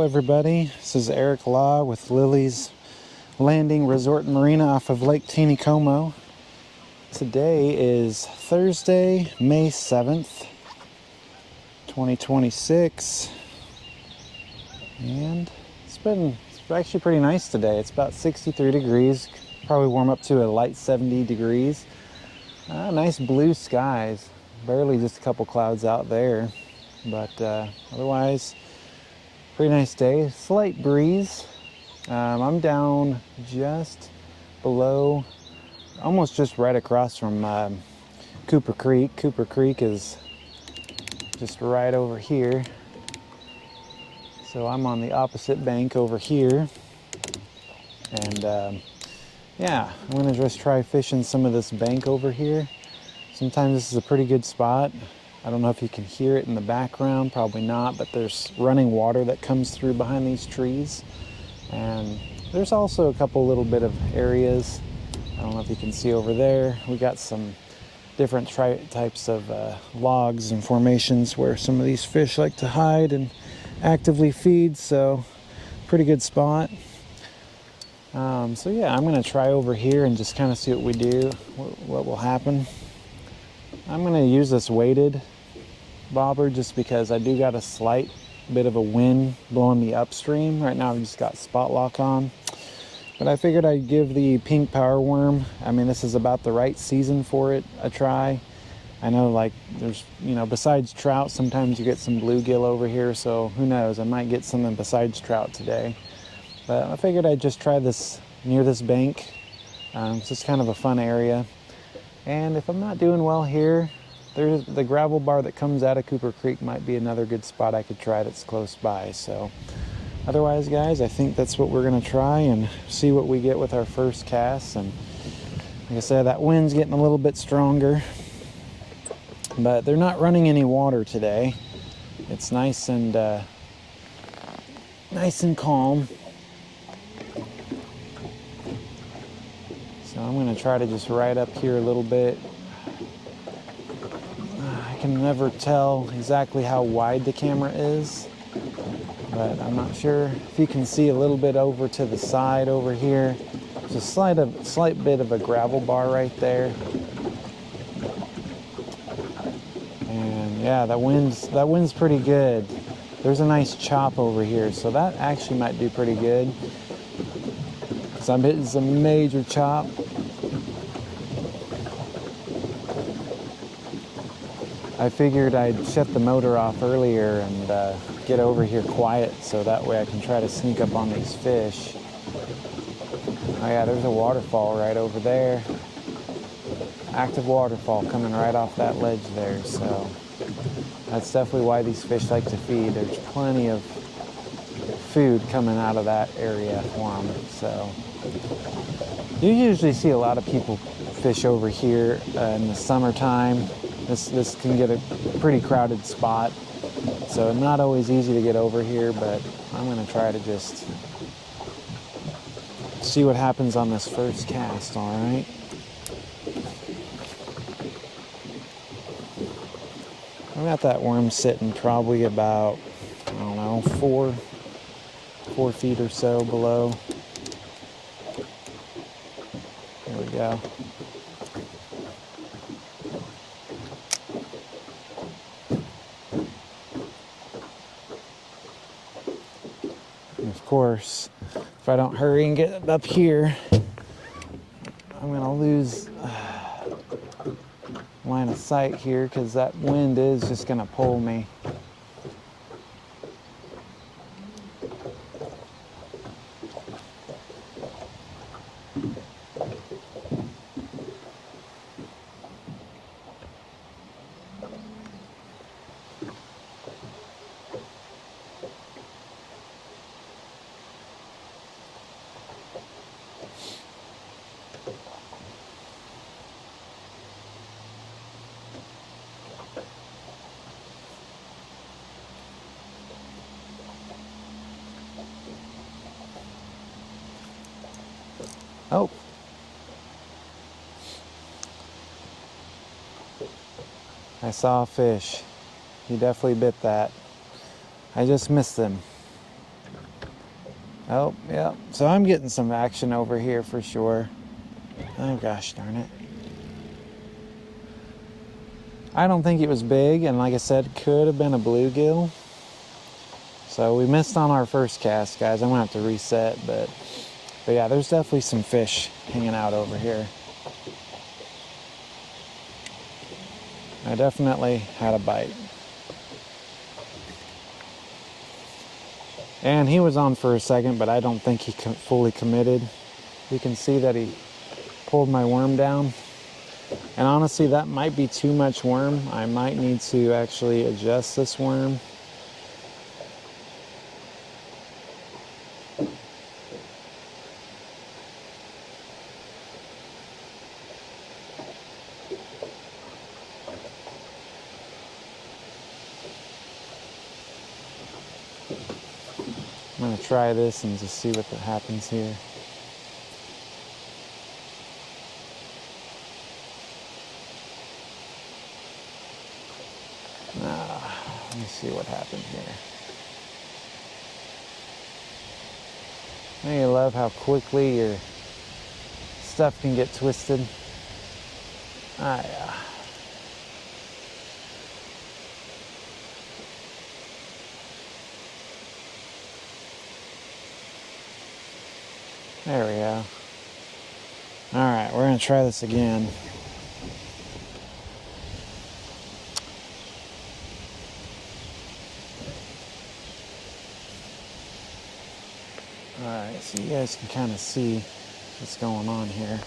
everybody. This is Eric Law with Lilleys Landing Resort and Marina off of Lake Taneycomo. Today is Thursday, May 7th, 2026. And it's actually pretty nice today. It's about 63 degrees. Probably warm up to a light 70 degrees. Nice blue skies. Barely just a couple clouds out there. But otherwise, pretty nice day. Slight breeze. I'm down just below, almost just right across from Cooper Creek. Cooper Creek is just right over here. So I'm on the opposite bank over here. And yeah, I'm gonna just try fishing some of this bank over here. Sometimes this is a pretty good spot. I don't know if you can hear it in the background, probably not, but there's running water that comes through behind these trees. And there's also a couple little bit of areas. I don't know if you can see over there. We got some different types of logs and formations where some of these fish like to hide and actively feed, so pretty good spot. So yeah, I'm gonna try over here and just kind of see what we do, what will happen. I'm gonna use this weighted bobber just because I do got a slight bit of a wind blowing me upstream. Right now I've just got spot lock on, but I figured I'd give the pink power worm, I mean, this is about the right season for it, a try. I know, like, there's, you know, besides trout, sometimes you get some bluegill over here, so who knows, I might get something besides trout today. But I figured I'd just try this near this bank. It's just kind of a fun area. And if I'm not doing well here, there's the gravel bar that comes out of Cooper Creek might be another good spot I could try that's close by. So otherwise, guys, I think that's what we're gonna try and see what we get with our first cast. And like I said, that wind's getting a little bit stronger, but they're not running any water today. It's nice and calm. So I'm gonna try to just ride up here a little bit. I can never tell exactly how wide the camera is, but I'm not sure if you can see a little bit over to the side over here. There's a slight bit of a gravel bar right there. And yeah, that wind's pretty good. There's a nice chop over here, so that actually might do pretty good. So I'm hitting some major chop. I figured I'd shut the motor off earlier and get over here quiet so that way I can try to sneak up on these fish. Oh yeah, there's a waterfall right over there. Active waterfall coming right off that ledge there, so that's definitely why these fish like to feed. There's plenty of food coming out of that area for them. So you usually see a lot of people fish over here in the summertime. This can get a pretty crowded spot, so not always easy to get over here, but I'm gonna try to just see what happens on this first cast, all right? I got that worm sitting probably about, I don't know, 4 feet or so below. There we go. And of course, if I don't hurry and get up here, I'm gonna lose line of sight here because that wind is just gonna pull me. Oh. I saw a fish. He definitely bit that. I just missed him. Oh, yeah. So I'm getting some action over here for sure. Oh, gosh darn it. I don't think it was big, and like I said, could have been a bluegill. So we missed on our first cast, guys. I'm gonna have to reset, but yeah, there's definitely some fish hanging out over here. I definitely had a bite. And he was on for a second, but I don't think he fully committed. You can see that he pulled my worm down. And honestly, that might be too much worm. I might need to actually adjust this worm. I'm gonna try this and just see what happens here. Let me see what happened here. I love how quickly your stuff can get twisted. Yeah. There we go. All right, we're gonna try this again. All right, so you guys can kind of see what's going on here.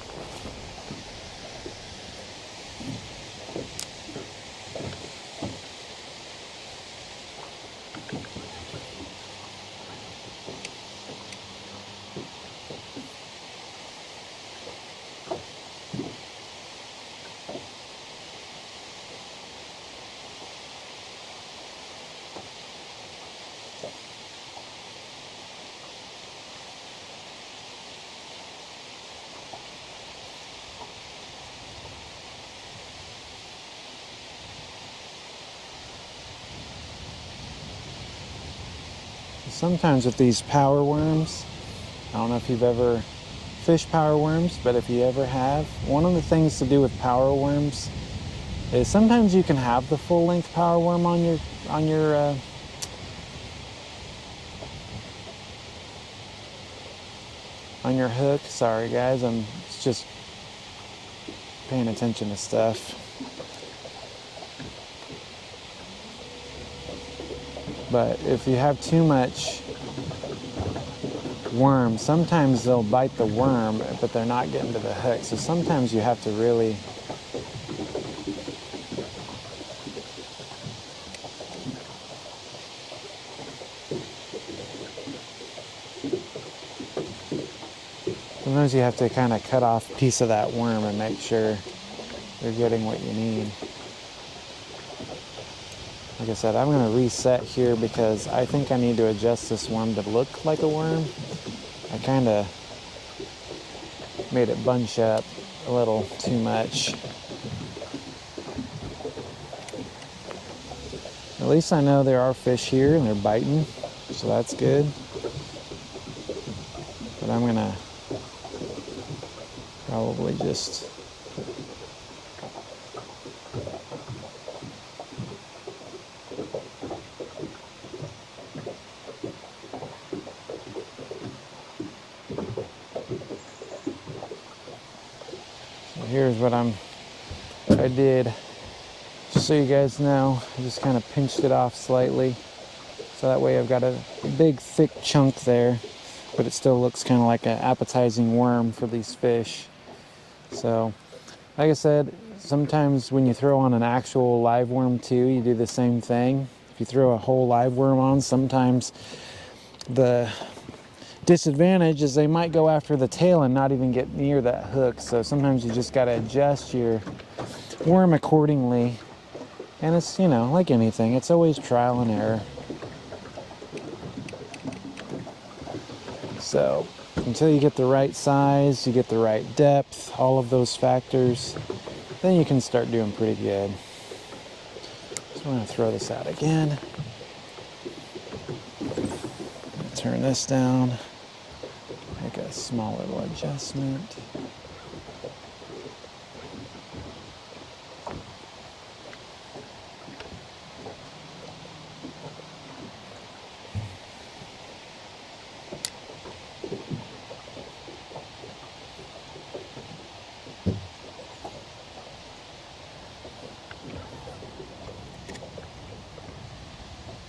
Sometimes with these power worms, I don't know if you've ever fished power worms, but if you ever have, one of the things to do with power worms is sometimes you can have the full length power worm on your hook. Sorry guys, I'm just paying attention to stuff. But if you have too much worm, sometimes they'll bite the worm, but they're not getting to the hook. So sometimes you have to really kind of cut off a piece of that worm and make sure you're getting what you need. Like I said, I'm going to reset here because I think I need to adjust this worm to look like a worm. I kind of made it bunch up a little too much. At least I know there are fish here and they're biting, so that's good. But I'm going to probably just here's what I did, just so you guys know. I just kind of pinched it off slightly, so that way I've got a big thick chunk there, but it still looks kind of like an appetizing worm for these fish. So, like I said, sometimes when you throw on an actual live worm too, you do the same thing. If you throw a whole live worm on, sometimes the disadvantage is they might go after the tail and not even get near that hook. So sometimes you just got to adjust your worm accordingly. And it's, you know, like anything, it's always trial and error. So until you get the right size, you get the right depth, all of those factors, then you can start doing pretty good. So I'm going to throw this out again. Turn this down. small little adjustment.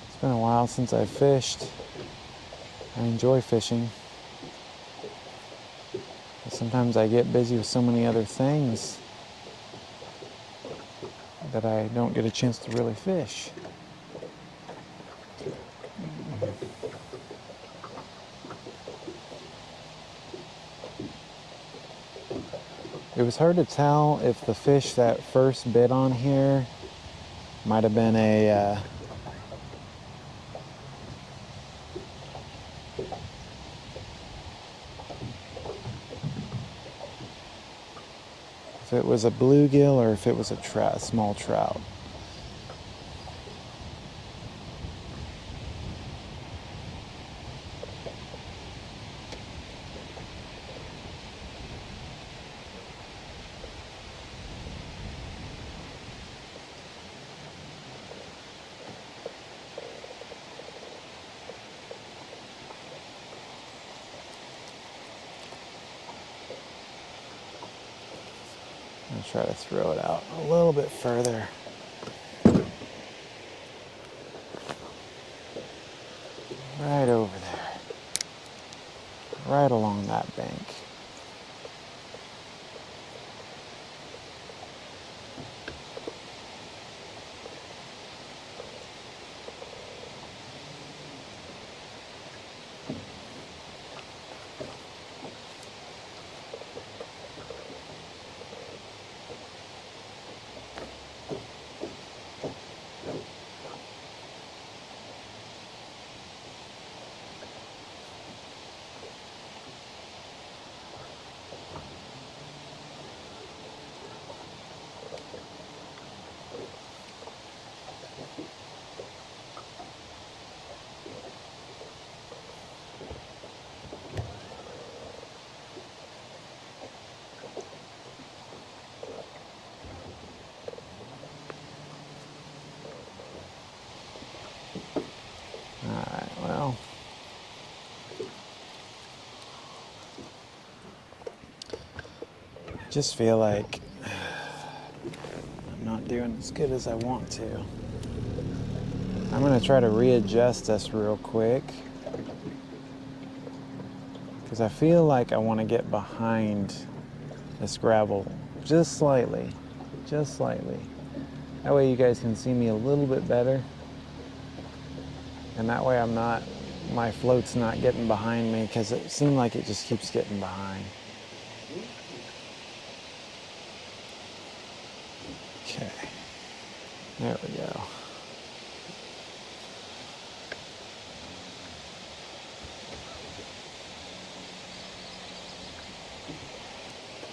It's been a while since I fished. I enjoy fishing. But sometimes I get busy with so many other things that I don't get a chance to really fish. It was hard to tell if the fish that first bit on here might have been if it was a bluegill or if it was a small trout. I'll try to throw it out a little bit further. Right over there. Right along that bank. Just feel like I'm not doing as good as I want to. I'm going to try to readjust this real quick because I feel like I want to get behind this gravel just slightly. That way you guys can see me a little bit better, and that way my float's not getting behind me, because it seemed like it just keeps getting behind. Okay, there we go.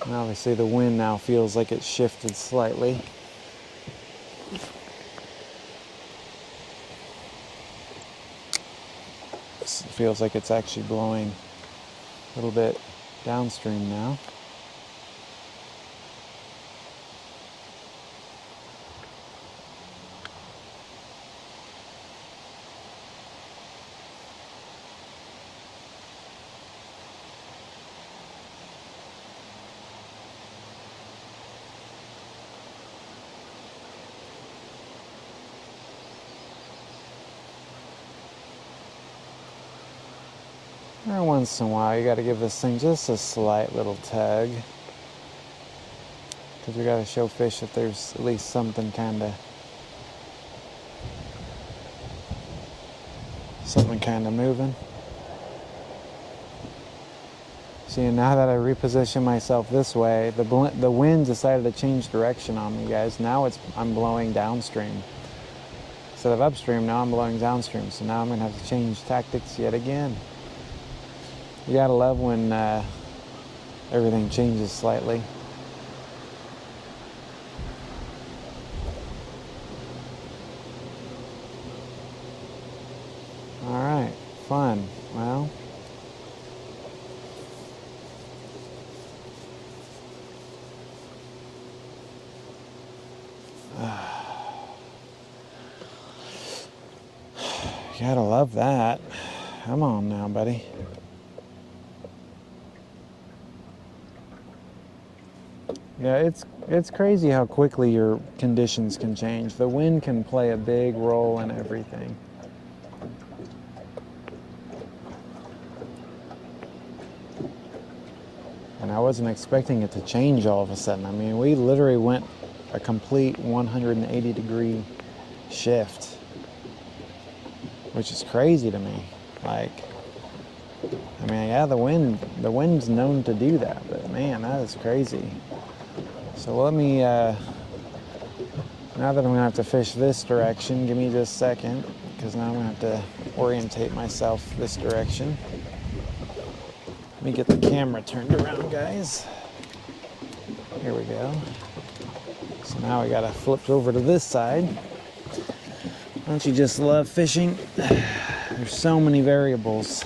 And obviously the wind now feels like it's shifted slightly. It feels like it's actually blowing a little bit downstream now. Every once in a while, you got to give this thing just a slight little tug, because we got to show fish that there's at least something kind of moving. See, now that I reposition myself this way, the wind decided to change direction on me, guys. Now I'm blowing downstream instead of upstream. Now I'm blowing downstream, so now I'm gonna have to change tactics yet again. You gotta love when everything changes slightly. All right, fun. Well, You gotta love that. Come on now, buddy. Yeah, it's crazy how quickly your conditions can change. The wind can play a big role in everything. And I wasn't expecting it to change all of a sudden. I mean, we literally went a complete 180-degree shift, which is crazy to me. Like, I mean, yeah, the wind's known to do that, but man, that is crazy. So let me, now that I'm gonna have to fish this direction, give me just a second, because now I'm gonna have to orientate myself this direction. Let me get the camera turned around, guys. Here we go. So now we gotta flip over to this side. Don't you just love fishing? There's so many variables.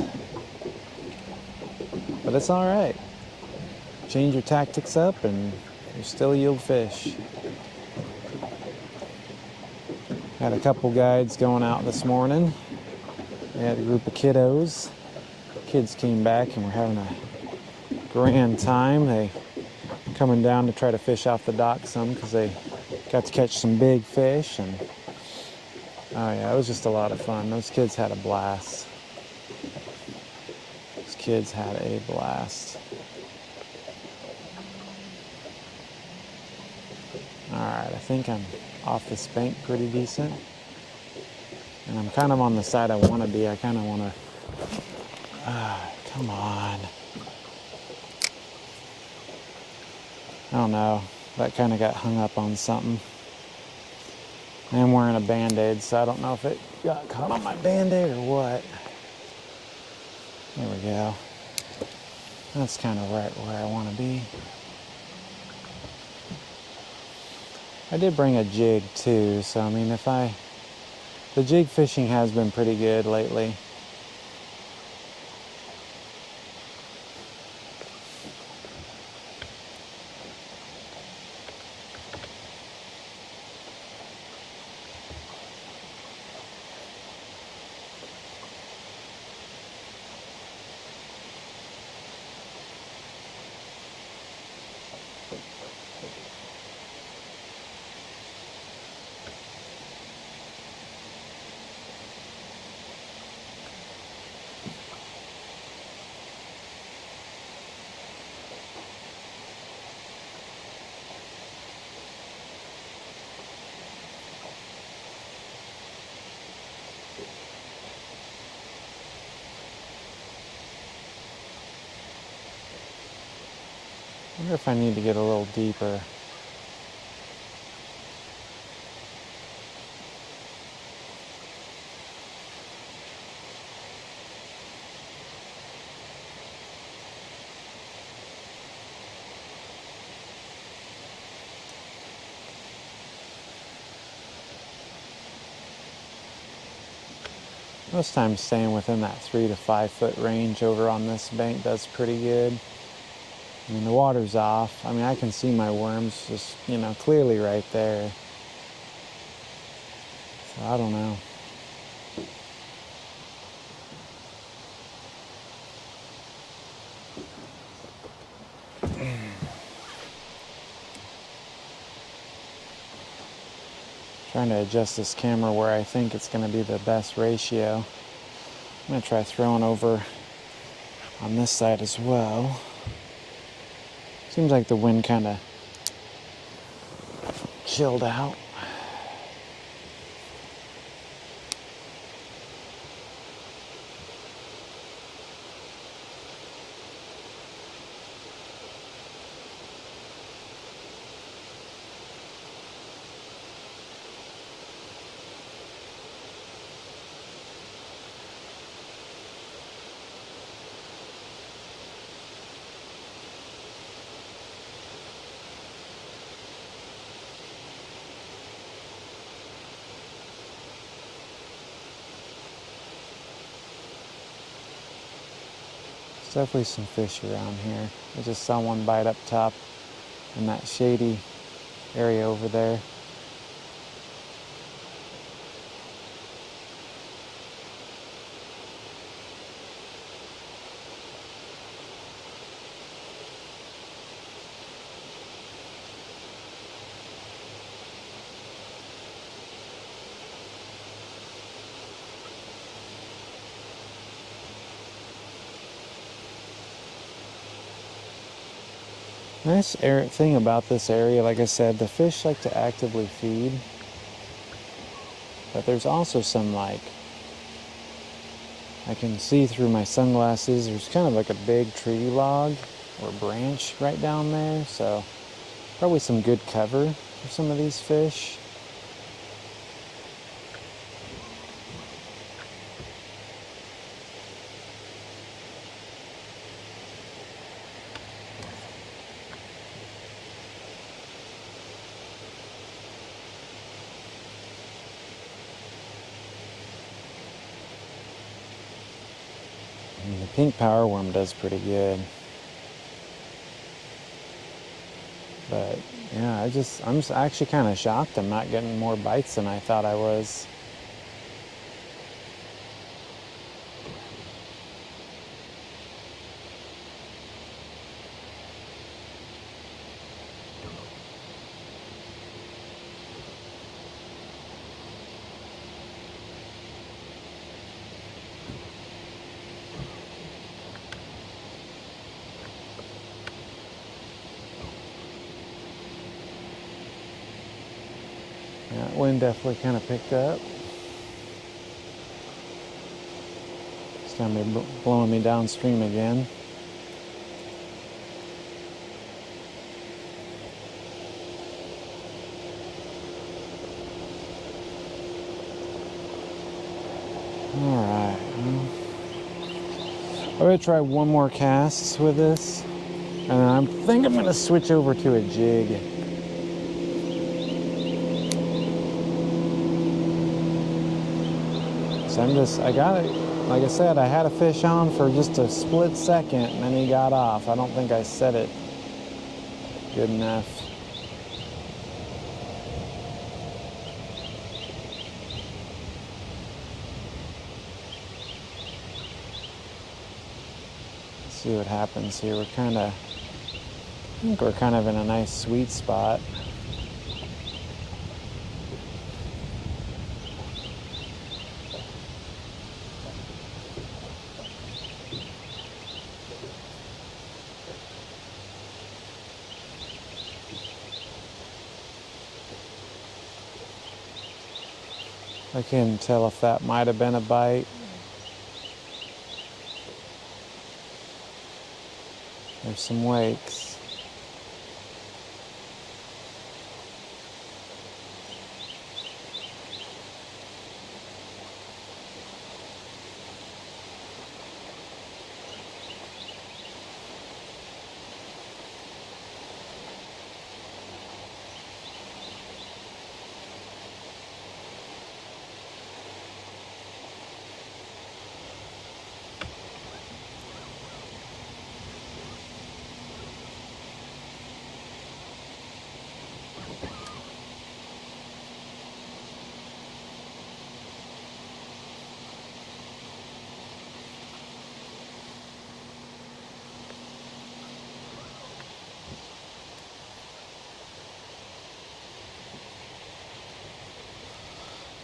But it's all right. Change your tactics up and you still yield fish. Had a couple guides going out this morning. We had a group of kiddos. Kids came back and we're having a grand time. They coming down to try to fish off the dock some because they got to catch some big fish. And oh yeah, it was just a lot of fun. Those kids had a blast. Those kids had a blast. All right, I think I'm off this bank pretty decent. And I'm kind of on the side I want to be. I kind of want to, come on. I don't know, that kind of got hung up on something. I'm wearing a Band-Aid, so I don't know if it got caught on my Band-Aid or what. There we go. That's kind of right where I want to be. I did bring a jig too, so I mean, the jig fishing has been pretty good lately. I wonder if I need to get a little deeper. Most times staying within that 3 to 5 foot range over on this bank does pretty good. I mean, the water's off. I mean, I can see my worms just, clearly right there. So I don't know. Trying to adjust this camera where I think it's going to be the best ratio. I'm going to try throwing over on this side as well. Seems like the wind kind of chilled out. There's definitely some fish around here. I just saw one bite up top in that shady area over there. Nice thing about this area, like I said, the fish like to actively feed. But there's also some like, I can see through my sunglasses, there's kind of like a big tree log or branch right down there. So probably some good cover for some of these fish. And the pink power worm does pretty good. But yeah, I'm actually kind of shocked I'm not getting more bites than I thought I was. Yeah, wind definitely kind of picked up. It's time to be blowing me downstream again. Alright. I'm going to try one more cast with this. And then I think I'm going to switch over to a jig. So I got it, like I said, I had a fish on for just a split second and then he got off. I don't think I set it good enough. Let's see what happens here. I think we're kind of in a nice sweet spot. I can't tell if that might have been a bite. There's some wakes.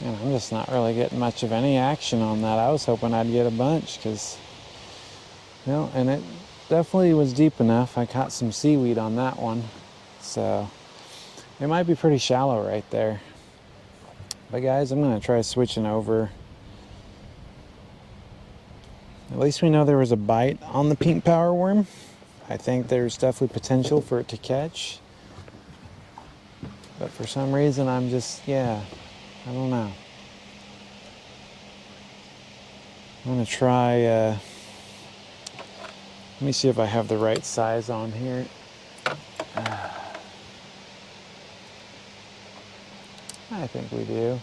And I'm just not really getting much of any action on that. I was hoping I'd get a bunch because, and it definitely was deep enough. I caught some seaweed on that one. So it might be pretty shallow right there. But guys, I'm going to try switching over. At least we know there was a bite on the pink power worm. I think there's definitely potential for it to catch. But for some reason, I'm just, I don't know. I'm going to try, let me see if I have the right size on here. I think we do.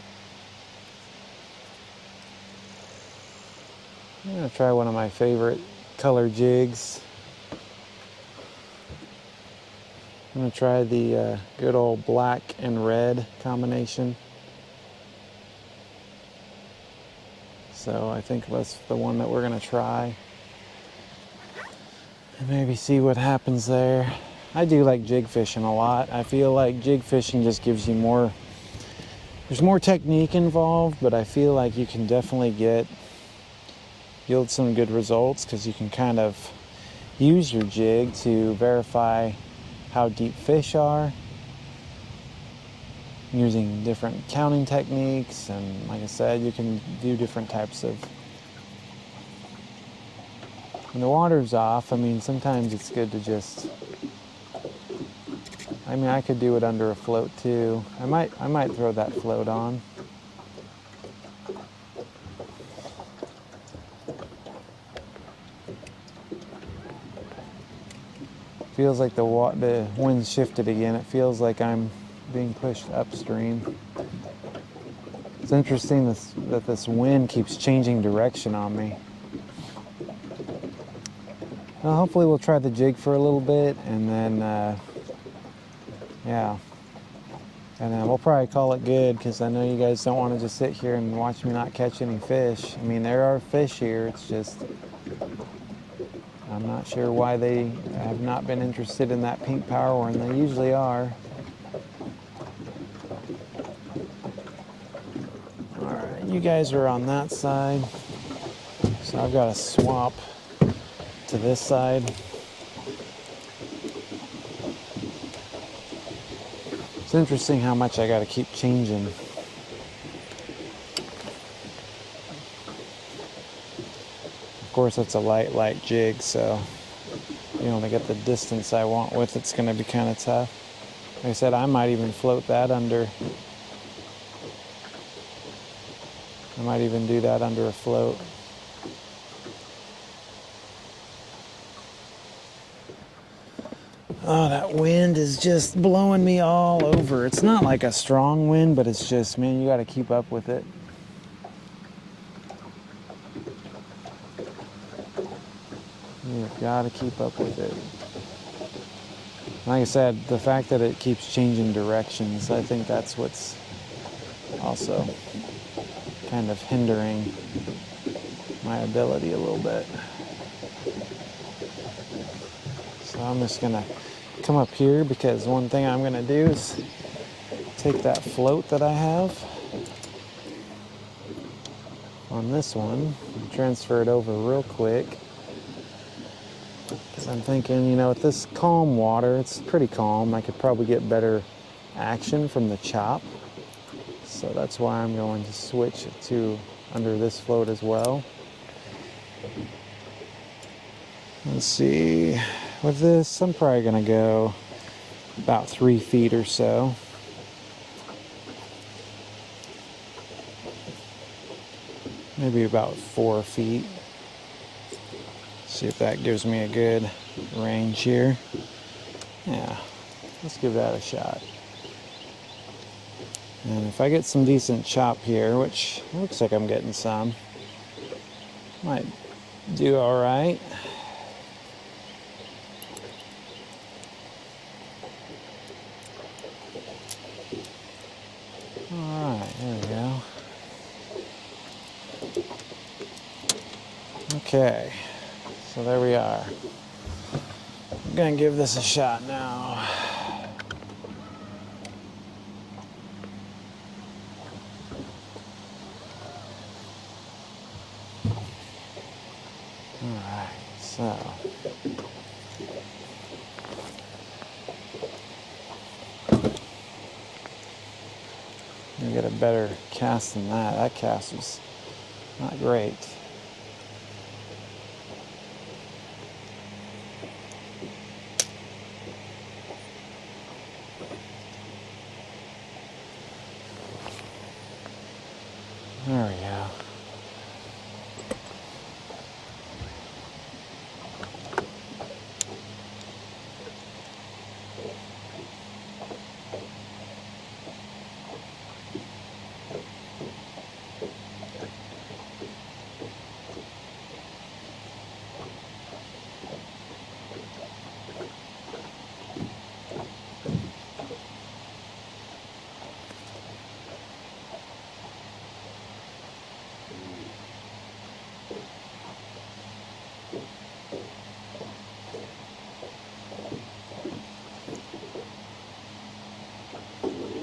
I'm going to try one of my favorite color jigs. I'm going to try the good old black and red combination. So I think that's the one that we're going to try. And maybe see what happens there. I do like jig fishing a lot. I feel like jig fishing just gives you more, there's more technique involved, but I feel like you can definitely yield some good results because you can kind of use your jig to verify how deep fish are, using different counting techniques, and like I said, you can do different types of... When the water's off, I mean, sometimes it's good to just... I mean, I could do it under a float too. I might throw that float on. Feels like the wind shifted again. It feels like I'm being pushed upstream. It's interesting that this wind keeps changing direction on me. Well, hopefully we'll try the jig for a little bit, and then, yeah. And we'll probably call it good, because I know you guys don't want to just sit here and watch me not catch any fish. I mean, there are fish here. It's just... I'm not sure why they have not been interested in that pink power worm. They usually are. Alright, you guys are on that side. So I've got to swap to this side. It's interesting how much I got to keep changing. Of course, it's a light jig, so to get the distance I want with it's going to be kind of tough. Like I said, I might even float that under. I might even do that under a float. Oh, that wind is just blowing me all over. It's not like a strong wind, but it's just, man, you got to keep up with it. You've got to keep up with it. Like I said, the fact that it keeps changing directions, I think that's what's also kind of hindering my ability a little bit. So I'm just going to come up here, because one thing I'm going to do is take that float that I have on this one and transfer it over real quick. Because I'm thinking, with this calm water, it's pretty calm. I could probably get better action from the chop. So that's why I'm going to switch to under this float as well. Let's see. With this, I'm probably going to go about 3 feet or so. Maybe about 4 feet. See if that gives me a good range here. Yeah, let's give that a shot. And if I get some decent chop here, which looks like I'm getting some, might do all right. All right, there we go. Okay, so there we are. I'm gonna give this a shot now. Alright, so you get a better cast than that. That cast was not great. There we go.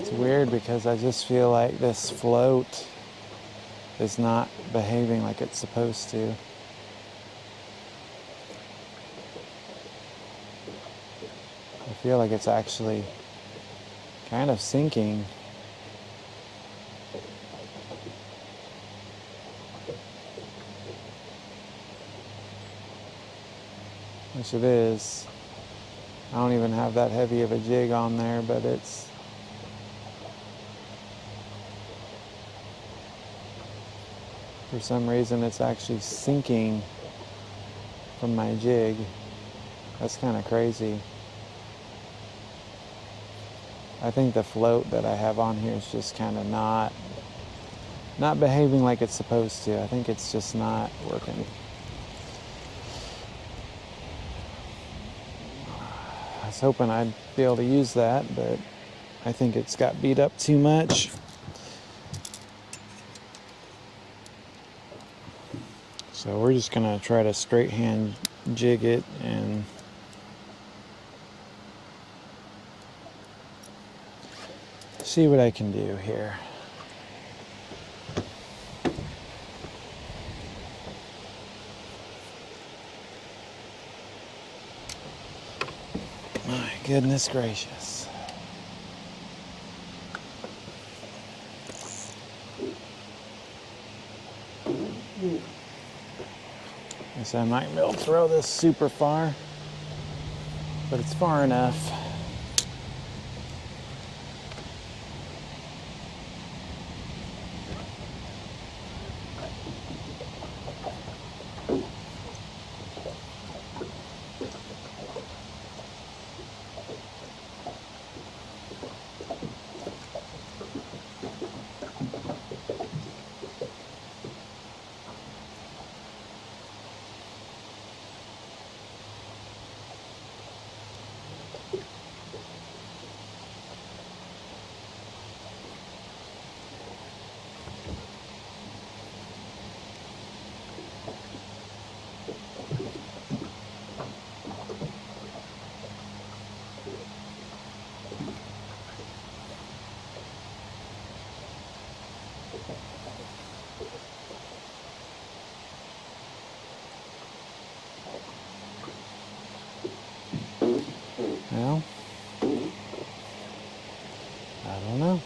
It's weird because I just feel like this float is not behaving like it's supposed to. The feel like it's actually kind of sinking. Which it is. I don't even have that heavy of a jig on there, but it's for some reason it's actually sinking from my jig. That's kind of crazy. I think the float that I have on here is just kind of not behaving like it's supposed to. I think it's just not working. I was hoping I'd be able to use that, but I think it's got beat up too much. So we're just gonna try to straight hand jig it and see what I can do here. My goodness gracious. Guess I might be able to throw this super far, but it's far enough. Well, I don't know.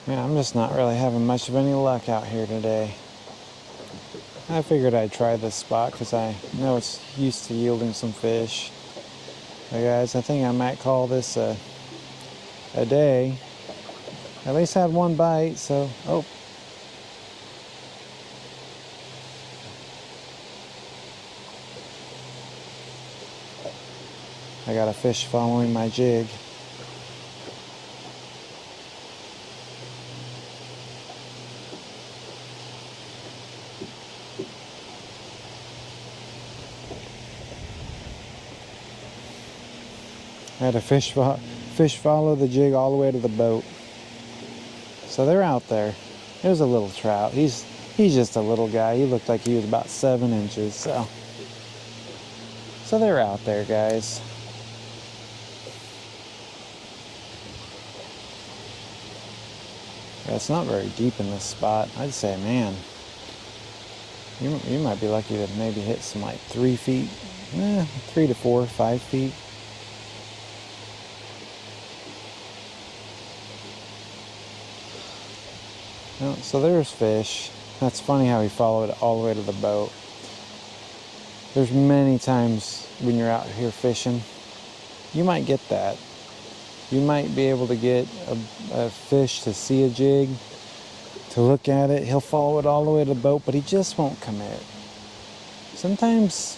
Yeah, I'm just not really having much of any luck out here today. I figured I'd try this spot because I know it's used to yielding some fish. But guys, I think I might call this a day. At least had one bite, so, oh. I got a fish following my jig. I had a fish follow the jig all the way to the boat. So they're out there. There's a little trout. He's he's just a little guy. He looked like he was about 7 inches, so they're out there, guys. Yeah, it's not very deep in this spot. I'd say, man, you might be lucky to maybe hit some like 3 feet, 3 to 4, 5 feet. Well, so there's fish. That's funny how he followed all the way to the boat. There's many times when you're out here fishing, you might get that. You might be able to get a fish to see a jig, to look at it. He'll follow it all the way to the boat, but he just won't commit. Sometimes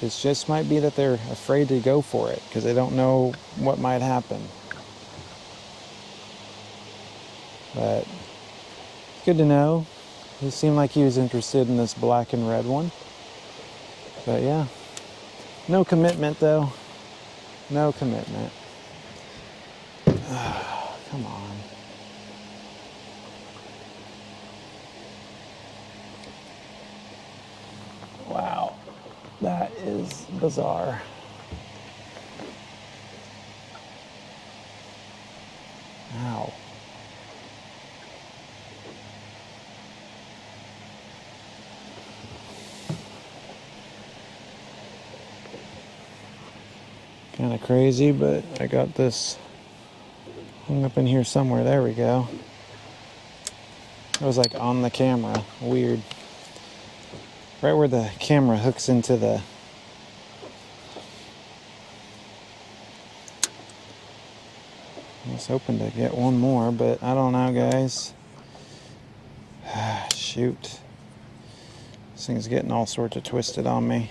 it just might be that they're afraid to go for it because they don't know what might happen. But it's good to know. He seemed like he was interested in this black and red one. But yeah, no commitment though. No commitment. Come on. Wow, that is bizarre. Ow. Kind of crazy, but I got this hung up in here somewhere. There we go. It was like on the camera. Weird. Right where the camera hooks into the... I was hoping to get one more, but I don't know, guys. Shoot. This thing's getting all sorts of twisted on me.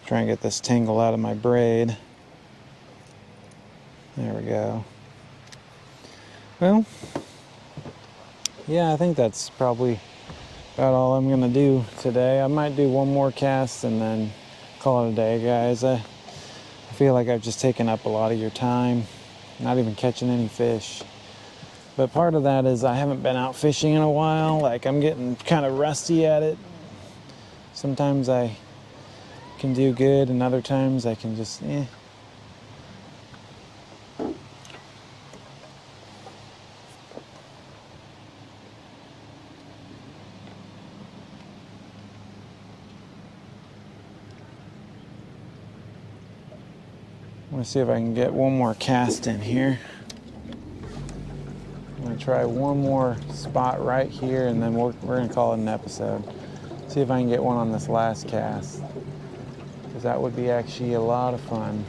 Try and get this tangle out of my braid. There we go. Well, yeah, I think that's probably about all I'm gonna do today. I might do one more cast and then call it a day, guys. I feel like I've just taken up a lot of your time, not even catching any fish. But part of that is I haven't been out fishing in a while. Like, I'm getting kind of rusty at it. Sometimes I can do good, and other times I can just, I'm gonna see if I can get one more cast in here. I'm gonna try one more spot right here, and then we're gonna call it an episode. See if I can get one on this last cast, because that would be actually a lot of fun.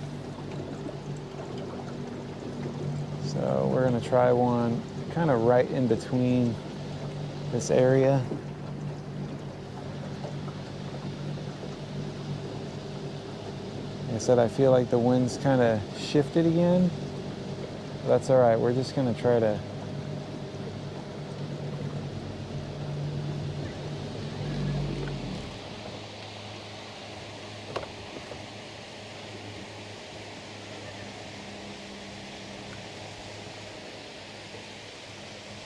So we're gonna try one kind of right in between this area. Like I said, I feel like the wind's kind of shifted again. But that's all right. We're just gonna try to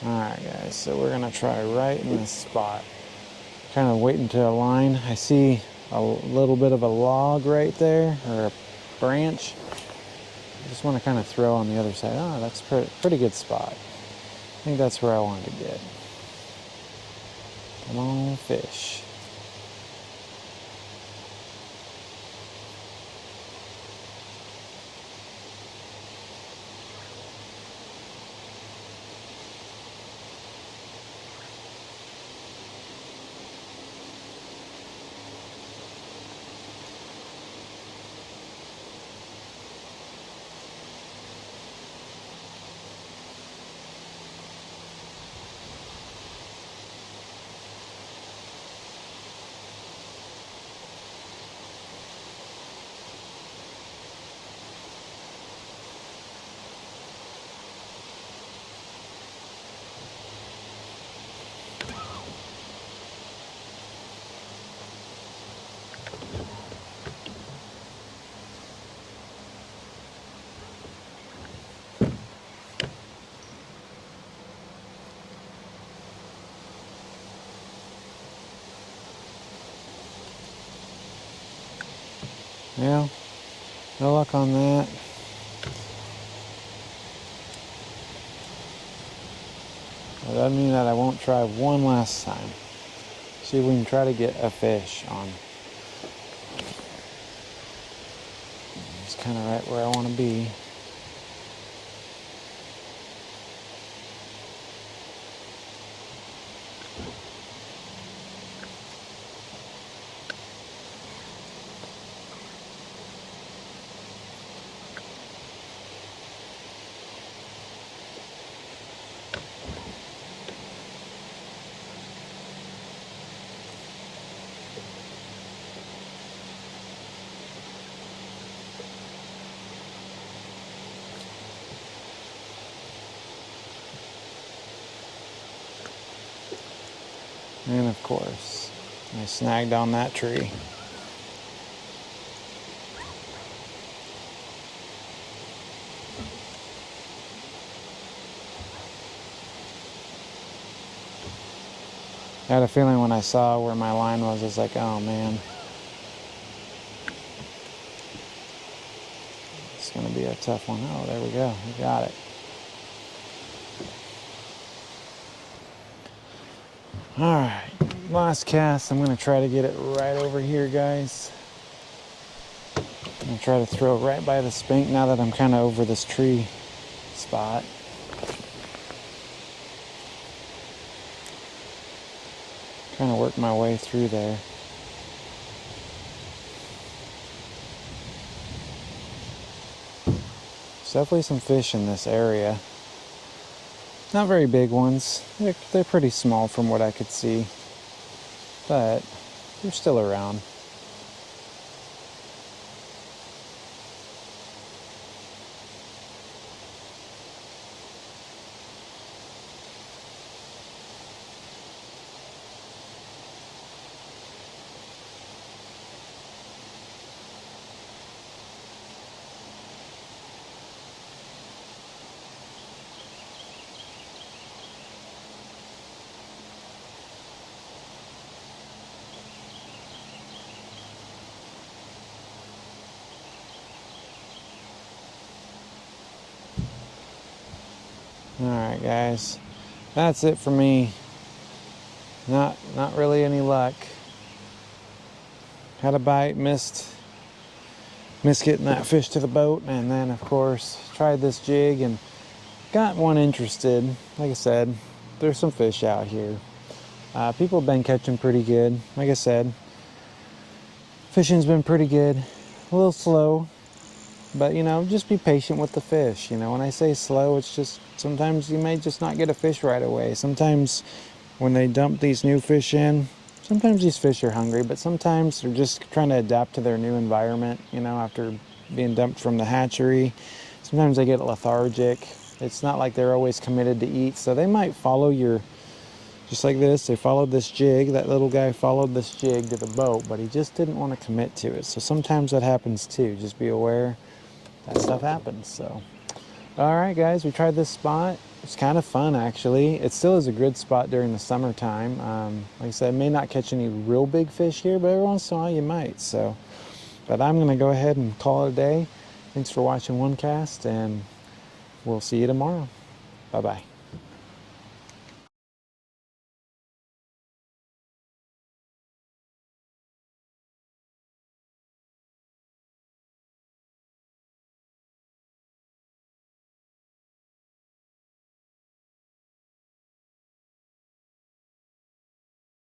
Alright guys, so we're gonna try right in this spot. Kind of waiting to align. I see a little bit of a log right there, or a branch. I just want to kind of throw on the other side. Oh, that's pretty good spot. I think that's where I wanted to get. Come on, fish. Yeah, no luck on that. That doesn't mean that I won't try one last time. See if we can try to get a fish on. It's kind of right where I want to be. And of course, I snagged on that tree. I had a feeling when I saw where my line was, I was like, oh man. It's gonna be a tough one. Oh, there we go, we got it. All right, last cast. I'm gonna try to get it right over here, guys. I'm gonna try to throw it right by the spink now that I'm kind of over this tree spot. Trying to work my way through there. There's definitely some fish in this area. Not very big ones. They're pretty small from what I could see, but they're still around. All right, guys, that's it for me. Not really any luck. Had a bite, missed getting that fish to the boat, and then of course tried this jig and got one interested. Like I said, there's some fish out here. People have been catching pretty good. Like I said, fishing's been pretty good. A little slow, but you know, just be patient with the fish. You know, when I say slow, it's just sometimes you may just not get a fish right away. Sometimes when they dump these new fish in, sometimes these fish are hungry, but sometimes they're just trying to adapt to their new environment, you know, after being dumped from the hatchery. Sometimes they get lethargic. It's not like they're always committed to eat, so they might follow your, just like this, they followed this jig. That little guy followed this jig to the boat, but he just didn't want to commit to it. So sometimes that happens too. Just be aware that stuff happens. So, all right, guys, we tried this spot. It's kind of fun, actually. It still is a good spot during the summertime. Like I said, I may not catch any real big fish here, but every once in a while you might. So, but I'm going to go ahead and call it a day. Thanks for watching one cast, and we'll see you tomorrow. Bye-bye.